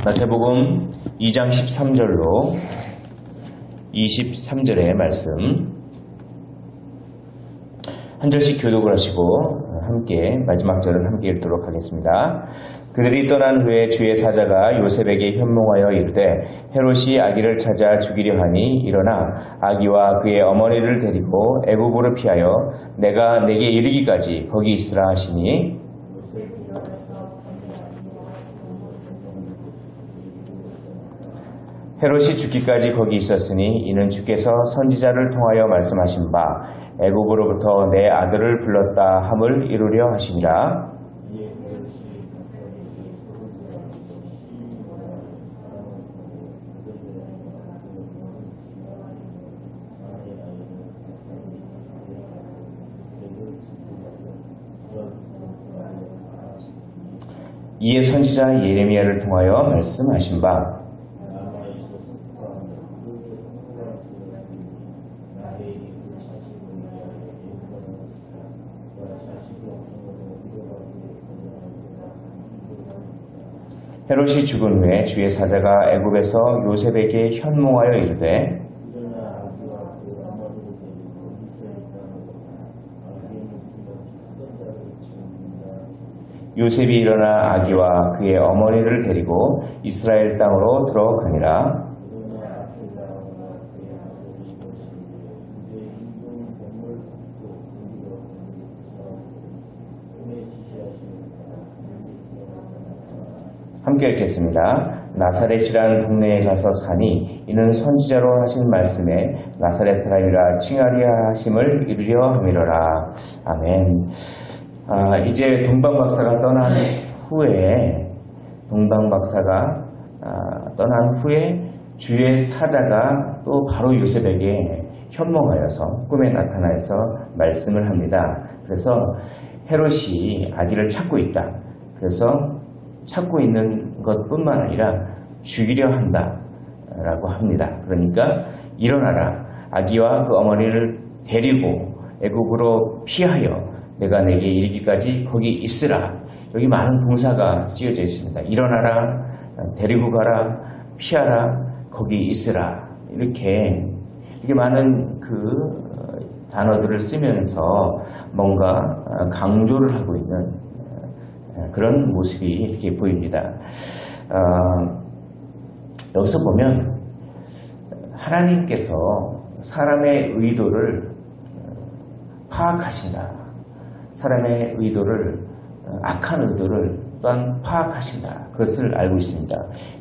마태복음 2장 13절로 23절의 말씀 한 절씩 교독을 하시고 함께 마지막 절은 함께 읽도록 하겠습니다. 그들이 떠난 후에 주의 사자가 요셉에게 현몽하여 이르되 헤롯이 아기를 찾아 죽이려 하니 일어나 아기와 그의 어머니를 데리고 애굽으로 피하여 내가 내게 이르기까지 거기 있으라 하시니 헤롯이 죽기까지 거기 있었으니 이는 주께서 선지자를 통하여 말씀하신 바 애굽으로부터 내 아들을 불렀다 함을 이루려 하심이라. 이에 선지자 예레미야를 통하여 말씀하신 바 헤롯이 죽은 후에 주의 사자가 애굽에서 요셉에게 현몽하여 이르되 요셉이 일어나 아기와 그의 어머니를 데리고 이스라엘 땅으로 들어가니라. 함께 읽겠습니다. 나사렛이란 동네에 가서 사니 이는 선지자로 하신 말씀에 나사렛 사람이라 칭하리야 하심을 이루려 함이로라. 아멘. 이제 동방박사가 떠난 후에 주의 사자가 또 바로 요셉에게 현몽하여서 꿈에 나타나서 말씀을 합니다. 그래서 헤롯이 아기를 찾고 있다. 그래서 찾고 있는 것뿐만 아니라 죽이려 한다라고 합니다. 그러니까 일어나라. 아기와 그 어머니를 데리고 애굽으로 피하여 내가 내게 이르기까지 거기 있으라. 여기 많은 동사가 쓰여져 있습니다. 일어나라, 데리고 가라, 피하라, 거기 있으라. 이렇게 많은 그 단어들을 쓰면서 뭔가 강조를 하고 있는 그런 모습이 이렇게 보입니다. 여기서 보면 하나님께서 사람의 의도를 파악하신다. 사람의 의도를, 악한 의도를 또한 파악하신다. 그것을 알고 있습니다.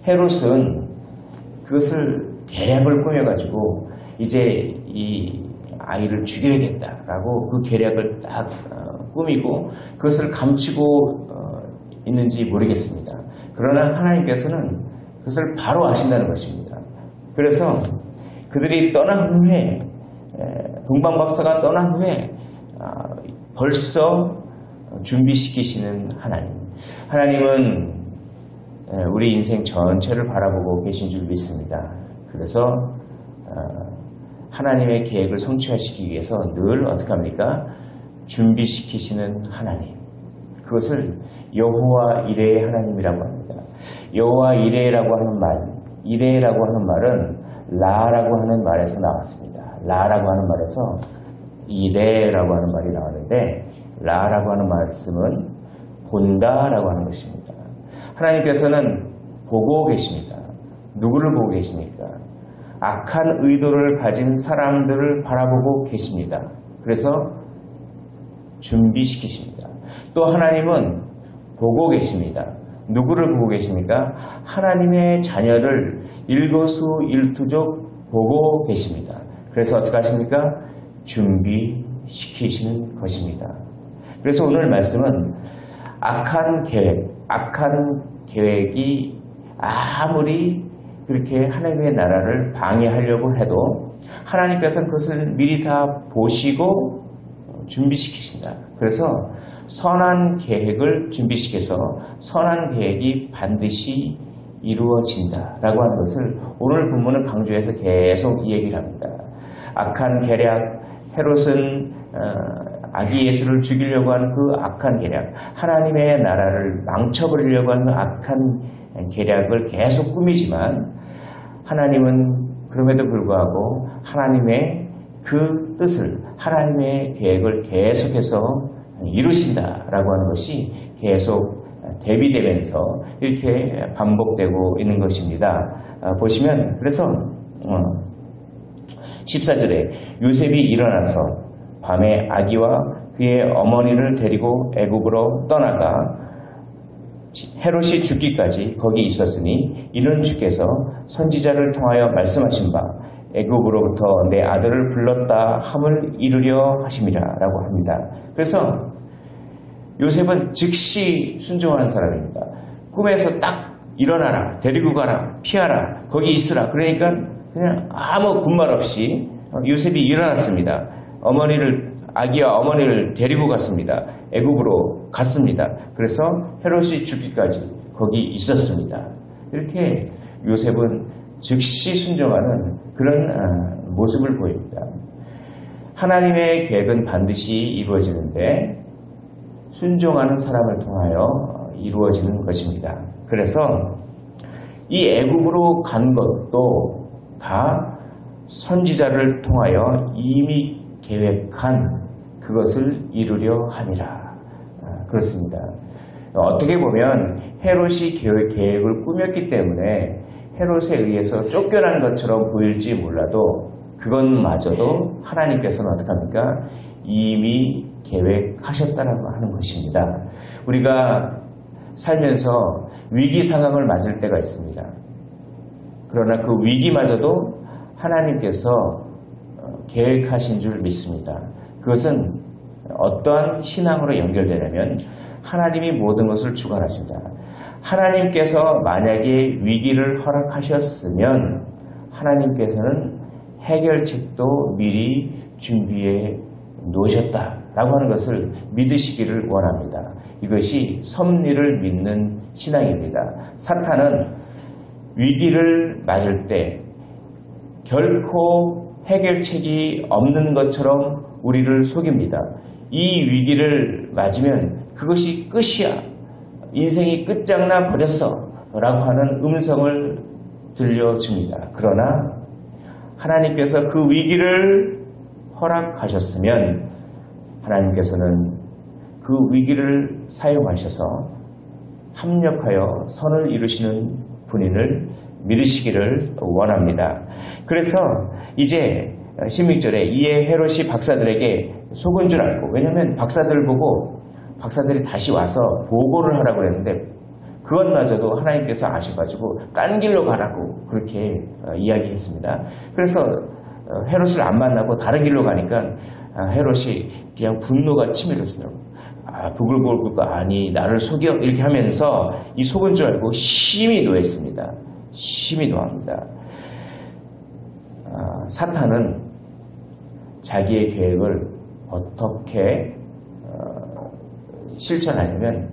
헤롯은 그것을 계략을 꾸며가지고 이제 이 아이를 죽여야겠다라고 그 계략을 딱 꾸미고 그것을 감추고 있는지 모르겠습니다. 그러나 하나님께서는 그것을 바로 아신다는 것입니다. 그래서 그들이 떠난 후에 동방박사가 떠난 후에 벌써 준비시키시는 하나님. 하나님은 우리 인생 전체를 바라보고 계신 줄 믿습니다. 그래서 하나님의 계획을 성취하시기 위해서 늘 어떻게 합니까? 준비시키시는 하나님. 그것을 여호와 이레의 하나님이라고 합니다. 여호와 이레라고 하는 말은 라라고 하는 말에서 나왔습니다. 라라고 하는 말에서 이레라고 하는 말이 나왔는데 라라고 하는 말씀은 본다라고 하는 것입니다. 하나님께서는 보고 계십니다. 누구를 보고 계십니까? 악한 의도를 가진 사람들을 바라보고 계십니다. 그래서 준비시키십니다. 또 하나님은 보고 계십니다. 누구를 보고 계십니까? 하나님의 자녀를 일거수일투족 보고 계십니다. 그래서 어떻게 하십니까? 준비시키시는 것입니다. 그래서 오늘 말씀은 악한 계획이 아무리 그렇게 하나님의 나라를 방해하려고 해도 하나님께서는 그것을 미리 다 보시고 준비시키신다. 그래서 선한 계획을 준비시켜서 선한 계획이 반드시 이루어진다라고 하는 것을 오늘 본문을 강조해서 계속 이 얘기를 합니다. 악한 계략, 헤롯은 아기 예수를 죽이려고 하는 그 악한 계략, 하나님의 나라를 망쳐버리려고 하는 그 악한 계략을 계속 꾸미지만 하나님은 그럼에도 불구하고 하나님의 그 뜻을, 하나님의 계획을 계속해서 이루신다라고 하는 것이 계속 대비되면서 이렇게 반복되고 있는 것입니다. 보시면 그래서 14절에 요셉이 일어나서 밤에 아기와 그의 어머니를 데리고 애굽으로 떠나가 헤롯이 죽기까지 거기 있었으니 이는 주께서 선지자를 통하여 말씀하신 바 애굽으로부터 내 아들을 불렀다 함을 이루려 하심이라 라고 합니다. 그래서 요셉은 즉시 순종하는 사람입니다. 꿈에서 딱 일어나라, 데리고 가라, 피하라, 거기 있으라. 그러니까 그냥 아무 군말 없이 요셉이 일어났습니다. 아기와 어머니를 데리고 갔습니다. 애굽으로 갔습니다. 그래서 헤롯이 죽기까지 거기 있었습니다. 이렇게 요셉은 즉시 순종하는 그런 모습을 보입니다. 하나님의 계획은 반드시 이루어지는데 순종하는 사람을 통하여 이루어지는 것입니다. 그래서 이 애굽으로 간 것도 다 선지자를 통하여 이미 계획한 그것을 이루려 함이라. 그렇습니다. 어떻게 보면 헤롯이 계획을 꾸몄기 때문에 헤롯에 의해서 쫓겨난 것처럼 보일지 몰라도 그것마저도 하나님께서는 어떻게 합니까? 이미 계획하셨다라고 하는 것입니다. 우리가 살면서 위기 상황을 맞을 때가 있습니다. 그러나 그 위기마저도 하나님께서 계획하신 줄 믿습니다. 그것은 어떠한 신앙으로 연결되냐면 하나님이 모든 것을 주관하신다. 하나님께서 만약에 위기를 허락하셨으면 하나님께서는 해결책도 미리 준비해 놓으셨다라고 하는 것을 믿으시기를 원합니다. 이것이 섭리를 믿는 신앙입니다. 사탄은 위기를 맞을 때 결코 해결책이 없는 것처럼 우리를 속입니다. 이 위기를 맞으면 그것이 끝이야. 인생이 끝장나 버렸어. 라고 하는 음성을 들려줍니다. 그러나 하나님께서 그 위기를 허락하셨으면 하나님께서는 그 위기를 사용하셔서 합력하여 선을 이루시는 분인을 믿으시기를 원합니다. 그래서 이제 16절에 이에 헤롯이 박사들에게 속은 줄 알고, 왜냐하면 박사들을 보고 박사들이 다시 와서 보고를 하라고 했는데 그것마저도 하나님께서 아셔가지고 딴 길로 가라고 그렇게 이야기했습니다. 그래서 헤롯을 안 만나고 다른 길로 가니까 헤롯이 그냥 분노가 치밀었어요. 부글부글 끓고 아니 나를 속여 이렇게 하면서 이 속은 줄 알고 심히 노했습니다. 심히 노합니다. 사탄은 자기의 계획을 어떻게 실천하냐면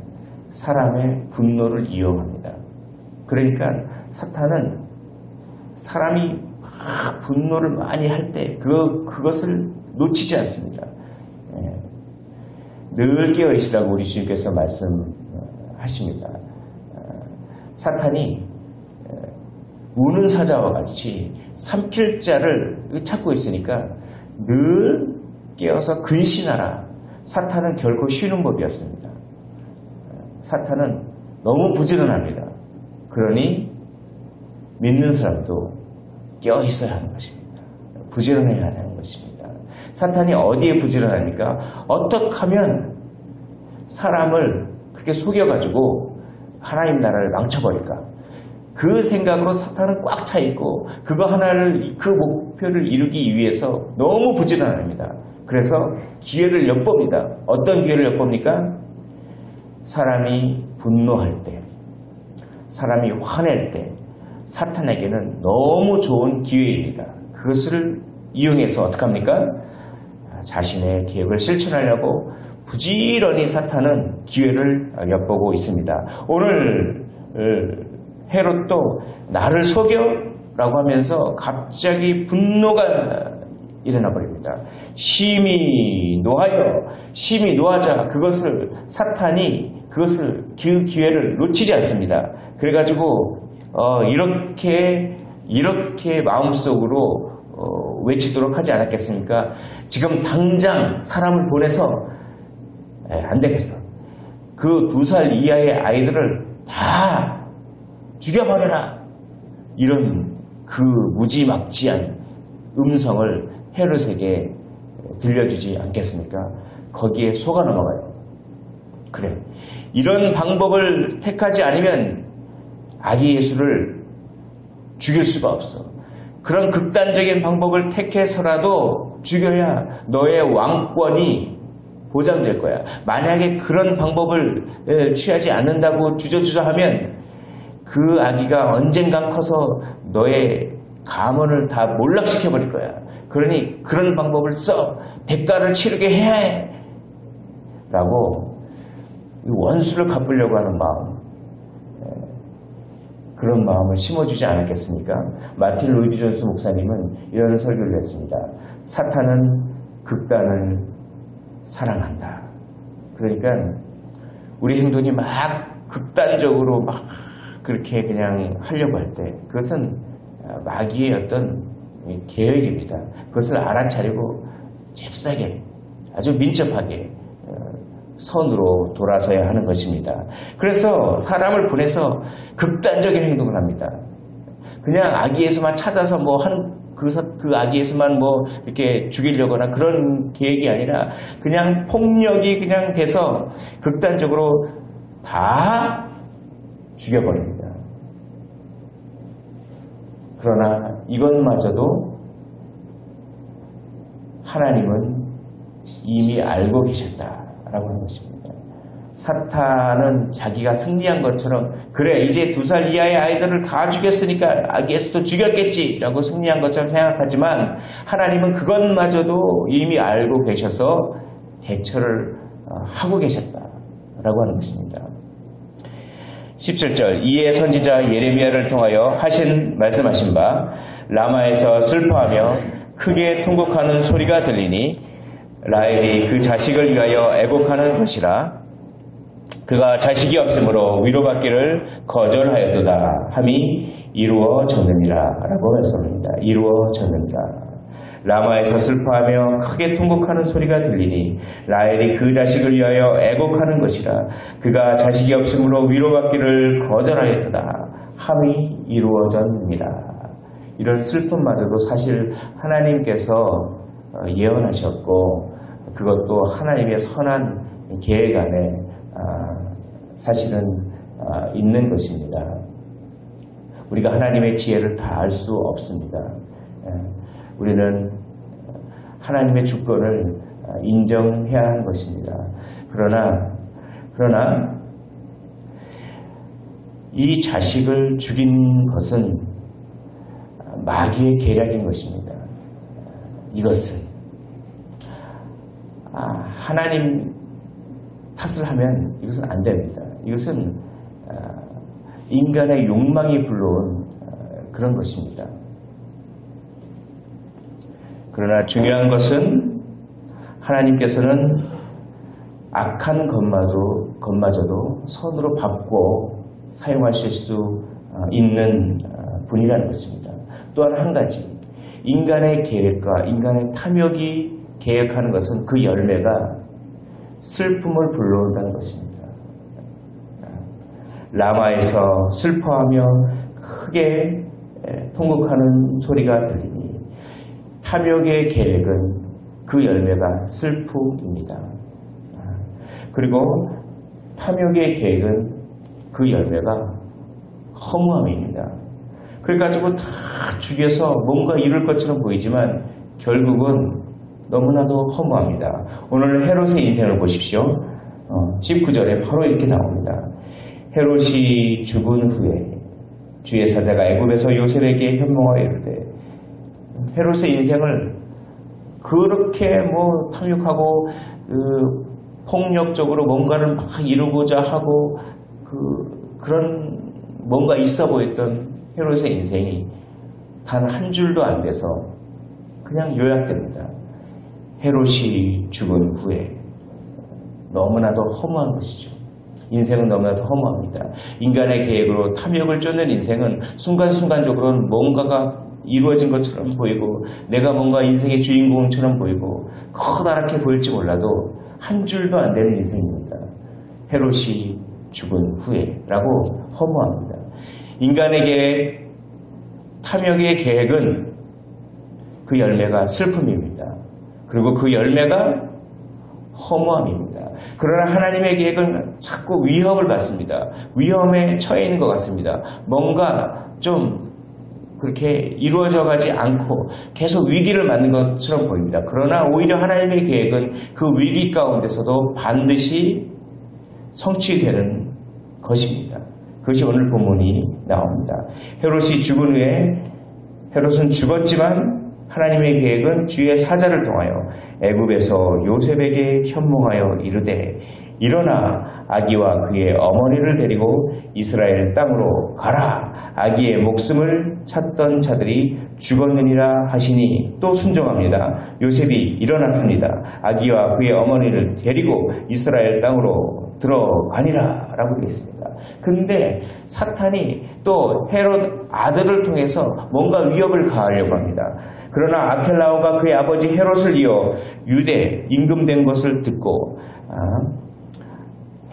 사람의 분노를 이용합니다. 그러니까 사탄은 사람이 분노를 많이 할 때 그것을 놓치지 않습니다. 늘 깨어있으라고 우리 주님께서 말씀하십니다. 사탄이 우는 사자와 같이 삼킬 자를 찾고 있으니까 늘 깨어서 근신하라. 사탄은 결코 쉬는 법이 없습니다. 사탄은 너무 부지런합니다. 그러니 믿는 사람도 깨어있어야 하는 것입니다. 부지런해야 하는 것입니다. 사탄이 어디에 부지런합니까? 어떻게 하면 사람을 그렇게 속여가지고 하나님 나라를 망쳐버릴까? 그 생각으로 사탄은 꽉 차 있고 그거 하나를, 그 목표를 이루기 위해서 너무 부지런합니다. 그래서 기회를 엿봅니다. 어떤 기회를 엿봅니까? 사람이 분노할 때, 사람이 화낼 때 사탄에게는 너무 좋은 기회입니다. 그것을 이용해서 어떻게 합니까? 자신의 계획을 실천하려고 부지런히 사탄은 기회를 엿보고 있습니다. 오늘 헤롯도 나를 속여? 라고 하면서 갑자기 분노가 일어나 버립니다. 심히 노하자 그것을 사탄이 그 기회를 놓치지 않습니다. 그래가지고 이렇게 마음속으로 외치도록 하지 않았겠습니까? 지금 당장 사람을 보내서 안 되겠어. 그 2살 이하의 아이들을 다 죽여버려라. 이런 그 무지막지한 음성을 헤롯에게 들려주지 않겠습니까? 거기에 속아 넘어가요. 그래. 이런 방법을 택하지 않으면 아기 예수를 죽일 수가 없어. 그런 극단적인 방법을 택해서라도 죽여야 너의 왕권이 보장될 거야. 만약에 그런 방법을 취하지 않는다고 주저하면 그 아기가 언젠간 커서 너의 가문을 다 몰락시켜버릴 거야. 그러니 그런 방법을 써. 대가를 치르게 해야 해. 라고 원수를 갚으려고 하는 마음, 그런 마음을 심어주지 않았겠습니까? 마틴 로이드 존스 목사님은 이런 설교를 했습니다. 사탄은 극단을 사랑한다. 그러니까 우리 행동이 막 극단적으로 막 그렇게 그냥 하려고 할 때 그것은 마귀의 어떤 계획입니다. 그것을 알아차리고 잽싸게 아주 민첩하게 선으로 돌아서야 하는 것입니다. 그래서 사람을 보내서 극단적인 행동을 합니다. 그냥 아기 예수만 찾아서 뭐 하는 그 아기 예수만 뭐 이렇게 죽이려거나 그런 계획이 아니라 그냥 폭력이 그냥 돼서 극단적으로 다 죽여버립니다. 그러나 이것마저도 하나님은 이미 알고 계셨다라고 하는 것입니다. 사탄은 자기가 승리한 것처럼 그래 이제 2살 이하의 아이들을 다 죽였으니까 아기 예수도 죽였겠지라고 승리한 것처럼 생각하지만 하나님은 그것마저도 이미 알고 계셔서 대처를 하고 계셨다라고 하는 것입니다. 17절 이에 선지자 예레미야를 통하여 말씀하신 바 라마에서 슬퍼하며 크게 통곡하는 소리가 들리니 라헬이 그 자식을 위하여 애곡하는 것이라. 그가 자식이 없으므로 위로받기를 거절하였도다 함이 이루어졌느니라 라고 말씀합니다. 이루어졌느니라. 라마에서 슬퍼하며 크게 통곡하는 소리가 들리니 라헬이 그 자식을 위하여 애곡하는 것이라. 그가 자식이 없으므로 위로받기를 거절하였도다 함이 이루어졌느니라. 이런 슬픔마저도 사실 하나님께서 예언하셨고 그것도 하나님의 선한 계획 안에 사실은 있는 것입니다. 우리가 하나님의 지혜를 다 알 수 없습니다. 우리는 하나님의 주권을 인정해야 하는 것입니다. 그러나 이 자식을 죽인 것은 마귀의 계략인 것입니다. 이것을 하나님 탓을 하면 이것은 안 됩니다. 이것은 인간의 욕망이 불러온 그런 것입니다. 그러나 중요한 것은 하나님께서는 악한 것마저도 선으로 받고 사용하실 수 있는 분이라는 것입니다. 또한 한 가지, 인간의 계획과 인간의 탐욕이 계획하는 것은 그 열매가 슬픔을 불러온다는 것입니다. 라마에서 슬퍼하며 크게 통곡하는 소리가 들리니 탐욕의 계획은 그 열매가 슬픔입니다. 그리고 탐욕의 계획은 그 열매가 허무함입니다. 그래가지고 다 죽여서 뭔가 이룰 것처럼 보이지만 결국은 너무나도 허무합니다. 오늘 헤롯의 인생을 보십시오. 19절에 바로 이렇게 나옵니다. 헤롯이 죽은 후에 주의 사자가 애굽에서 요셉에게 현몽하여 이르되 헤롯의 인생을 그렇게 탐욕하고 폭력적으로 뭔가를 막 이루고자 하고 그런 뭔가 있어 보였던 헤롯의 인생이 단 한 줄도 안 돼서 그냥 요약됩니다. 헤롯이 죽은 후에. 너무나도 허무한 것이죠. 인생은 너무나도 허무합니다. 인간의 계획으로 탐욕을 쫓는 인생은 순간순간적으로는 뭔가가 이루어진 것처럼 보이고 내가 뭔가 인생의 주인공처럼 보이고 커다랗게 보일지 몰라도 한 줄도 안 되는 인생입니다. 헤롯이 죽은 후에라고 허무합니다. 인간에게 탐욕의 계획은 그 열매가 슬픔입니다. 그리고 그 열매가 허무함입니다. 그러나 하나님의 계획은 자꾸 위협을 받습니다. 위험에 처해 있는 것 같습니다. 뭔가 좀 그렇게 이루어져 가지 않고 계속 위기를 맞는 것처럼 보입니다. 그러나 오히려 하나님의 계획은 그 위기 가운데서도 반드시 성취되는 것입니다. 그것이 오늘 본문이 나옵니다. 헤롯이 죽은 후에 헤롯은 죽었지만 하나님의 계획은 주의 사자를 통하여 애굽에서 요셉에게 현몽하여 이르되 일어나 아기와 그의 어머니를 데리고 이스라엘 땅으로 가라. 아기의 목숨을 찾던 자들이 죽었느니라 하시니 또 순종합니다. 요셉이 일어났습니다. 아기와 그의 어머니를 데리고 이스라엘 땅으로 들어가니라 라고 되어 있습니다. 근데 사탄이 또 헤롯 아들을 통해서 뭔가 위협을 가하려고 합니다. 그러나 아켈라오가 그의 아버지 헤롯을 이어 유대 임금된 것을 듣고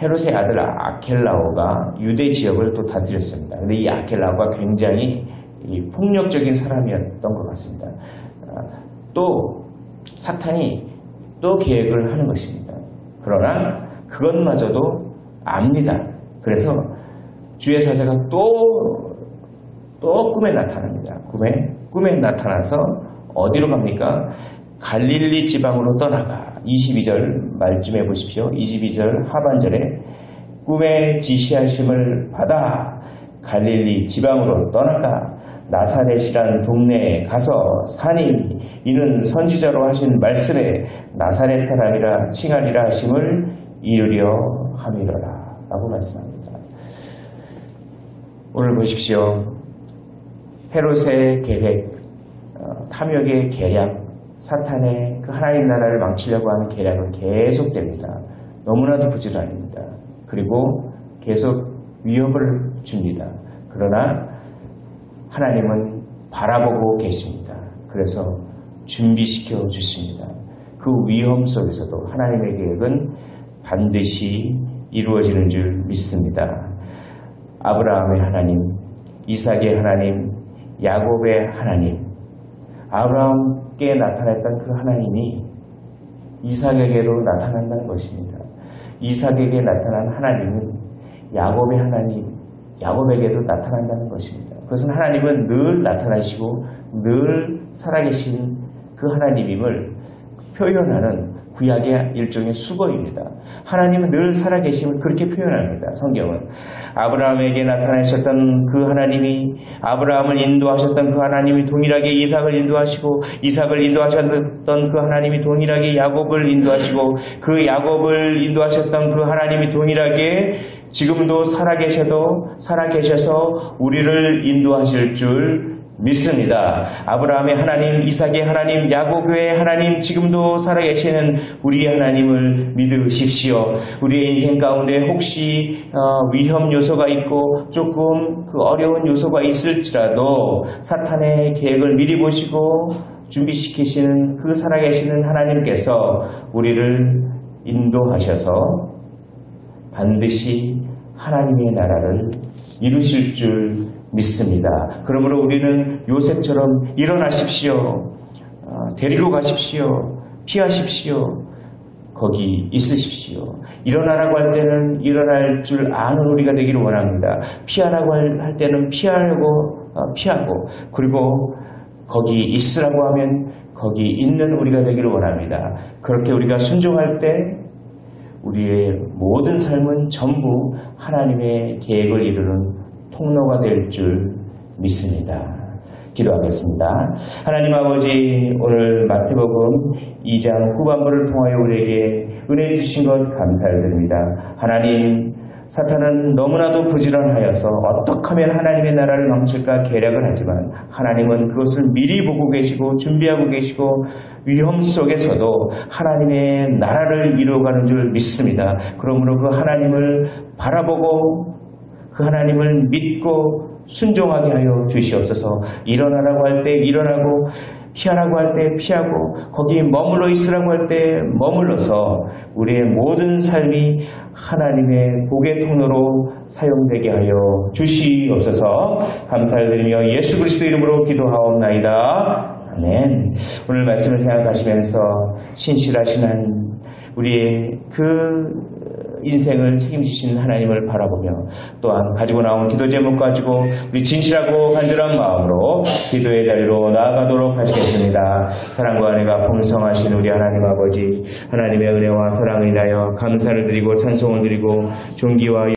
헤롯의 아들 아켈라오가 유대 지역을 또 다스렸습니다. 근데 이 아켈라오가 굉장히 폭력적인 사람이었던 것 같습니다. 또 사탄이 또 계획을 하는 것입니다. 그러나 그것마저도 압니다. 그래서 주의 사자가 또 꿈에 나타납니다. 꿈에 나타나서 어디로 갑니까? 갈릴리 지방으로 떠나가. 22절 말쯤에 보십시오. 22절 하반절에 꿈에 지시하심을 받아 갈릴리 지방으로 떠나가 나사렛이란 동네에 가서 사니 이는 선지자로 하신 말씀에 나사렛 사람이라 칭하리라 하심을 이루려 함이로라 라고 말씀합니다. 오늘 보십시오. 헤롯의 계획, 탐욕의 계략, 사탄의 그 하나님 나라를 망치려고 하는 계략은 계속됩니다. 너무나도 부지런합니다. 그리고 계속 위협을 줍니다. 그러나 하나님은 바라보고 계십니다. 그래서 준비시켜 주십니다. 그 위험 속에서도 하나님의 계획은 반드시 이루어지는 줄 믿습니다. 아브라함의 하나님, 이삭의 하나님, 야곱의 하나님, 아브라함께 나타났던 그 하나님이 이삭에게로 나타난다는 것입니다. 이삭에게 나타난 하나님은 야곱의 하나님, 야곱에게도 나타난다는 것입니다. 그것은 하나님은 늘 나타나시고 늘 살아계신 그 하나님임을 표현하는 구약의 일종의 수거입니다. 하나님은 늘 살아계심을 그렇게 표현합니다. 성경은 아브라함에게 나타나셨던 그 하나님이 아브라함을 인도하셨던 그 하나님이 동일하게 이삭을 인도하시고 이삭을 인도하셨던 그 하나님이 동일하게 야곱을 인도하시고 그 야곱을 인도하셨던 그 하나님이 동일하게 지금도 살아계셔서 우리를 인도하실 줄 믿습니다. 아브라함의 하나님, 이삭의 하나님, 야곱의 하나님, 지금도 살아계시는 우리의 하나님을 믿으십시오. 우리의 인생 가운데 혹시 위험 요소가 있고 조금 그 어려운 요소가 있을지라도 사탄의 계획을 미리 보시고 준비시키시는 그 살아계시는 하나님께서 우리를 인도하셔서 반드시 하나님의 나라를 이루실 줄 믿습니다. 그러므로 우리는 요셉처럼 일어나십시오. 데리고 가십시오. 피하십시오. 거기 있으십시오. 일어나라고 할 때는 일어날 줄 아는 우리가 되기를 원합니다. 피하라고 할 때는 피하고 그리고 거기 있으라고 하면 거기 있는 우리가 되기를 원합니다. 그렇게 우리가 순종할 때 우리의 모든 삶은 전부 하나님의 계획을 이루는 통로가 될 줄 믿습니다. 기도하겠습니다. 하나님 아버지, 오늘 마태복음 2장 후반부를 통하여 우리에게 은혜 주신 것 감사드립니다. 하나님, 사탄은 너무나도 부지런하여서 어떻게 하면 하나님의 나라를 망칠까 계략을 하지만 하나님은 그것을 미리 보고 계시고 준비하고 계시고 위험 속에서도 하나님의 나라를 이루어가는 줄 믿습니다. 그러므로 그 하나님을 바라보고 그 하나님을 믿고 순종하게 하여 주시옵소서. 일어나라고 할 때 일어나고 피하라고 할 때 피하고 거기에 머물러 있으라고 할 때 머물러서 우리의 모든 삶이 하나님의 복의 통로로 사용되게 하여 주시옵소서. 감사를 드리며 예수 그리스도 이름으로 기도하옵나이다. 아멘. 오늘 말씀을 생각하시면서 신실하신 우리의 그 인생을 책임지신 하나님을 바라보며 또한 가지고 나온 기도 제목 가지고 우리 진실하고 간절한 마음으로 기도의 자리로 나아가도록 하시겠습니다. 사랑과 은혜가 풍성하신 우리 하나님 아버지, 하나님의 은혜와 사랑을 인하여 감사를 드리고 찬송을 드리고 존귀와